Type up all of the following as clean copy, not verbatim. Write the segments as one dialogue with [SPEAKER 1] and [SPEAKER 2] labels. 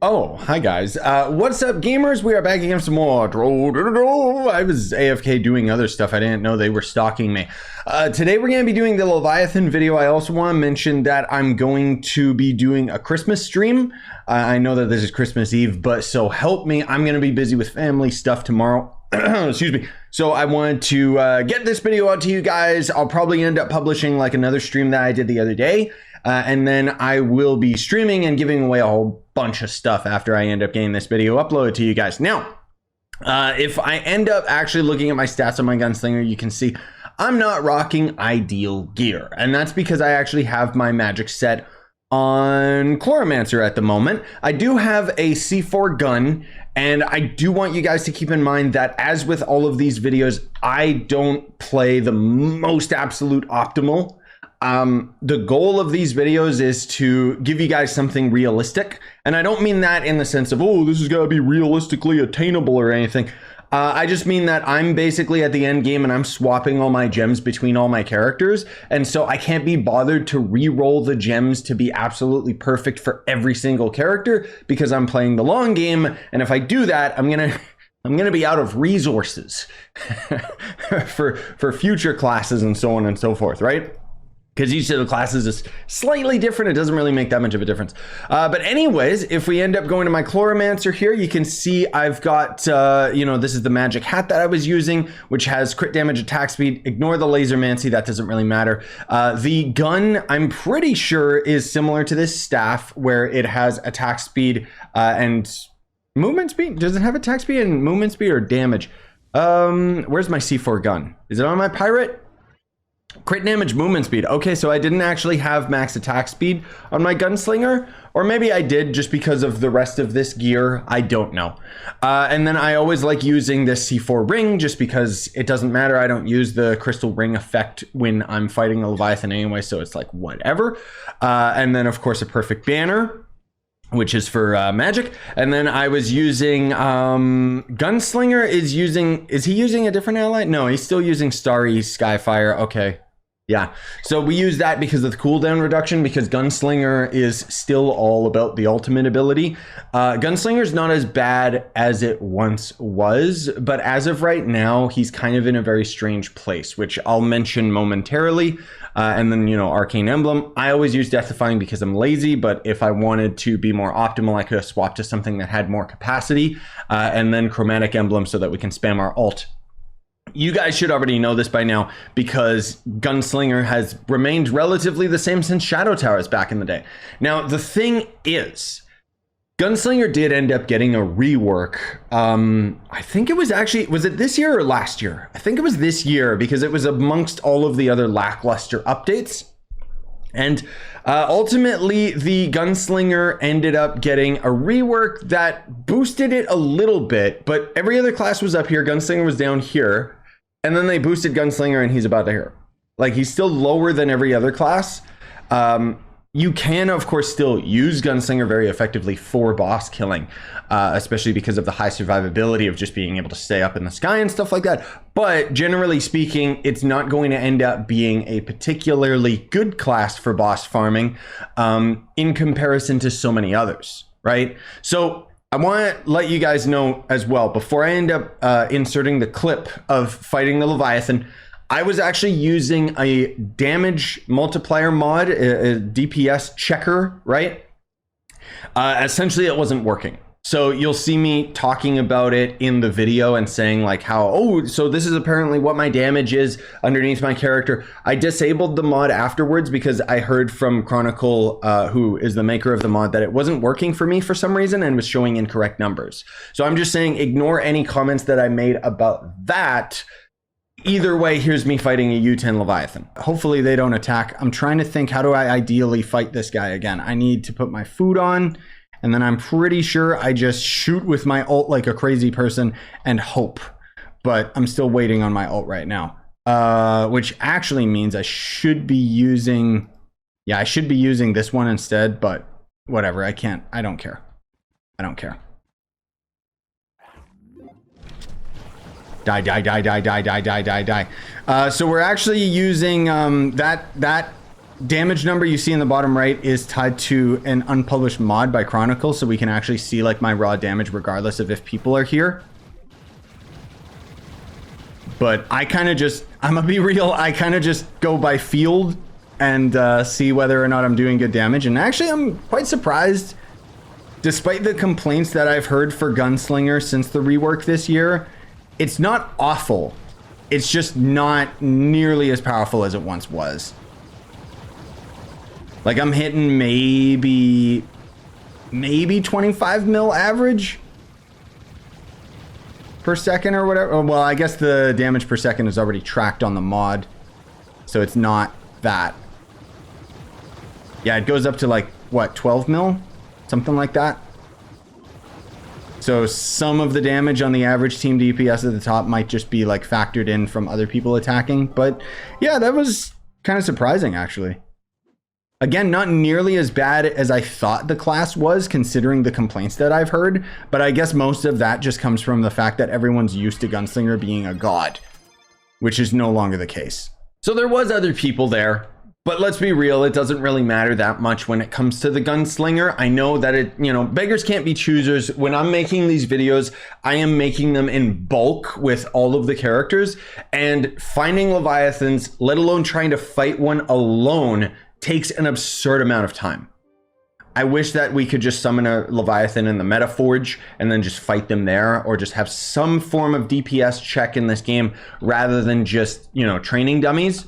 [SPEAKER 1] Oh, hi guys. What's up, gamers? We are back again for some more. I was AFK doing other stuff. I didn't know they were stalking me. Today we're going to be doing the Leviathan video. I also want to mention that I'm going to be doing a Christmas stream. I know that this is Christmas Eve, but so help me. I'm going to be busy with family stuff tomorrow. Excuse me. So I wanted to get this video out to you guys. I'll probably end up publishing like another stream that I did the other day. And then I will be streaming and giving away a whole bunch of stuff after I end up getting this video uploaded to you guys. Now, if I end up actually looking at my stats on my gunslinger, you can see I'm not rocking ideal gear. And that's because I actually have my magic set on Chloromancer at the moment. I do have a C4 gun, and I do want you guys to keep in mind that as with all of these videos, I don't play the most absolute optimal. The goal of these videos is to give you guys something realistic. And I don't mean that in the sense of, oh, this is gotta be realistically attainable or anything. I just mean that I'm basically at the end game and I'm swapping all my gems between all my characters. And so I can't be bothered to re-roll the gems to be absolutely perfect for every single character because I'm playing the long game. And if I do that, I'm gonna be out of resources for future classes and so on and so forth, right? Because each of the classes is slightly different. It doesn't really make that much of a difference. But anyways, if we end up going to my Chloromancer here, you can see I've got, this is the magic hat that I was using, which has crit damage, attack speed. Ignore the Lasermancy, that doesn't really matter. The gun, I'm pretty sure, is similar to this staff, where it has attack speed and movement speed. Does it have attack speed and movement speed or damage? Where's my C4 gun? Is it on my pirate? Crit damage, movement speed. Okay, so I didn't actually have max attack speed on my gunslinger, or maybe I did just because of the rest of this gear. I don't know. And then I always like using this C4 ring just because it doesn't matter. I don't use the crystal ring effect when I'm fighting a Leviathan anyway, so it's like whatever. And then of course a perfect banner, which is for magic. And then I was using Gunslinger is he using a different ally? No, he's still using Starry Skyfire. Okay. Yeah, so we use that because of the cooldown reduction, because Gunslinger is still all about the ultimate ability. Gunslinger's not as bad as it once was, but as of right now, he's kind of in a very strange place, which I'll mention momentarily. And then, Arcane Emblem. I always use Death-Defying because I'm lazy, but if I wanted to be more optimal, I could have swapped to something that had more capacity, and then Chromatic Emblem so that we can spam our ult. You guys should already know this by now because Gunslinger has remained relatively the same since Shadow Towers back in the day. Now, the thing is, Gunslinger did end up getting a rework. I think it was actually, was it this year or last year? I think it was this year because it was amongst all of the other lackluster updates. And ultimately, the Gunslinger ended up getting a rework that boosted it a little bit, but every other class was up here. Gunslinger was down here. And then they boosted Gunslinger and he's about to here. Like, he's still lower than every other class. You can, of course, still use Gunslinger very effectively for boss killing, especially because of the high survivability of just being able to stay up in the sky and stuff like that. But generally speaking, it's not going to end up being a particularly good class for boss farming in comparison to so many others, right? So I want to let you guys know as well, before I end up inserting the clip of fighting the Leviathan, I was actually using a damage multiplier mod, a DPS checker, right? Essentially, it wasn't working. So you'll see me talking about it in the video and saying like how, oh, so this is apparently what my damage is underneath my character. I disabled the mod afterwards because I heard from Chronicle, who is the maker of the mod, that it wasn't working for me for some reason and was showing incorrect numbers. So I'm just saying, ignore any comments that I made about that. Either way, here's me fighting a U10 Leviathan. Hopefully they don't attack. I'm trying to think, how do I ideally fight this guy again? I need to put my food on, and then I'm pretty sure I just shoot with my ult like a crazy person and hope. But I'm still waiting on my ult right now. Which actually means I should be using... Yeah, I should be using this one instead, but whatever, I don't care. I don't care. Die, die. So we're actually using that damage number you see in the bottom right is tied to an unpublished mod by Chronicle, so we can actually see like my raw damage regardless of if people are here. But I kind of just, I'm gonna be real, I kind of just go by field and see whether or not I'm doing good damage. And actually I'm quite surprised, despite the complaints that I've heard for Gunslinger since the rework this year, it's not awful. It's just not nearly as powerful as it once was. Like I'm hitting maybe 25 mil average per second or whatever. Well, I guess the damage per second is already tracked on the mod, so it's not that. Yeah, it goes up to like, what, 12 mil? Something like that. So some of the damage on the average team DPS at the top might just be like factored in from other people attacking. But yeah, that was kind of surprising actually. Again, not nearly as bad as I thought the class was, considering the complaints that I've heard, but I guess most of that just comes from the fact that everyone's used to Gunslinger being a god, which is no longer the case. So there was other people there, but let's be real, it doesn't really matter that much when it comes to the Gunslinger. I know that it, you know, beggars can't be choosers. When I'm making these videos, I am making them in bulk with all of the characters, and finding Leviathans, let alone trying to fight one alone, takes an absurd amount of time. I wish that we could just summon a Leviathan in the Metaforge and then just fight them there, or just have some form of DPS check in this game rather than just, you know, training dummies.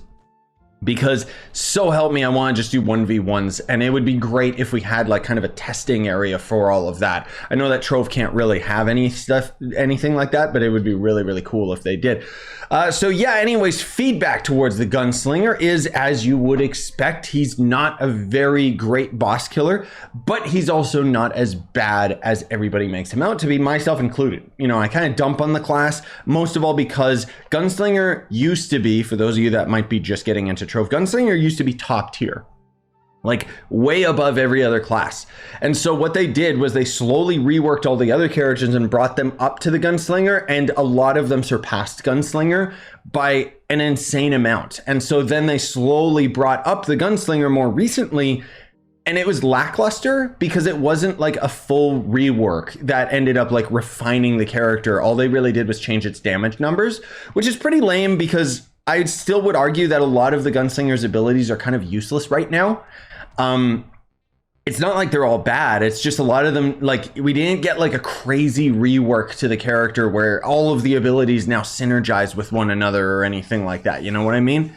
[SPEAKER 1] Because so help me, I want to just do 1v1s, and it would be great if we had like kind of a testing area for all of that. I know that Trove can't really have anything like that, but it would be really, really cool if they did. So yeah, anyways, feedback towards the Gunslinger is, as you would expect, he's not a very great boss killer, but he's also not as bad as everybody makes him out to be, myself included. You know, I kind of dump on the class, most of all because Gunslinger used to be, for those of you that might be just getting into Trove, Gunslinger used to be top tier, like way above every other class. And so what they did was they slowly reworked all the other characters and brought them up to the Gunslinger, and a lot of them surpassed Gunslinger by an insane amount. And so then they slowly brought up the Gunslinger more recently, and it was lackluster because it wasn't like a full rework that ended up like refining the character. All they really did was change its damage numbers, which is pretty lame because I still would argue that a lot of the Gunslinger's abilities are kind of useless right now. It's not like they're all bad. It's just a lot of them, like, we didn't get like a crazy rework to the character where all of the abilities now synergize with one another or anything like that. You know what I mean?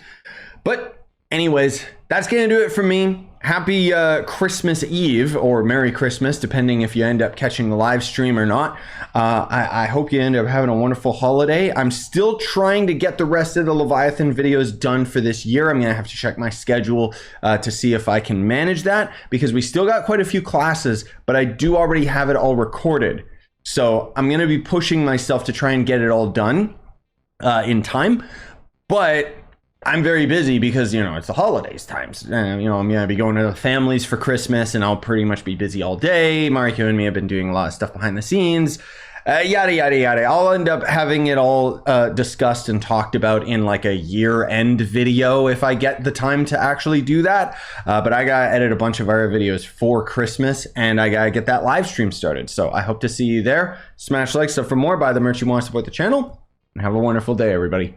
[SPEAKER 1] But anyways, that's gonna do it for me. Happy Christmas Eve, or Merry Christmas, depending if you end up catching the live stream or not. I hope you end up having a wonderful holiday. I'm still trying to get the rest of the Leviathan videos done for this year. I'm gonna have to check my schedule to see if I can manage that, because we still got quite a few classes, but I do already have it all recorded. So I'm gonna be pushing myself to try and get it all done in time. But I'm very busy because, you know, it's the holidays times. You know, I'm going to be going to the families for Christmas, and I'll pretty much be busy all day. Mariko and me have been doing a lot of stuff behind the scenes. Yada, yada, yada. I'll end up having it all discussed and talked about in like a year-end video if I get the time to actually do that. But I got to edit a bunch of our videos for Christmas, and I got to get that live stream started. So I hope to see you there. Smash like, sub for more, buy the merch you want to support the channel, and have a wonderful day, everybody.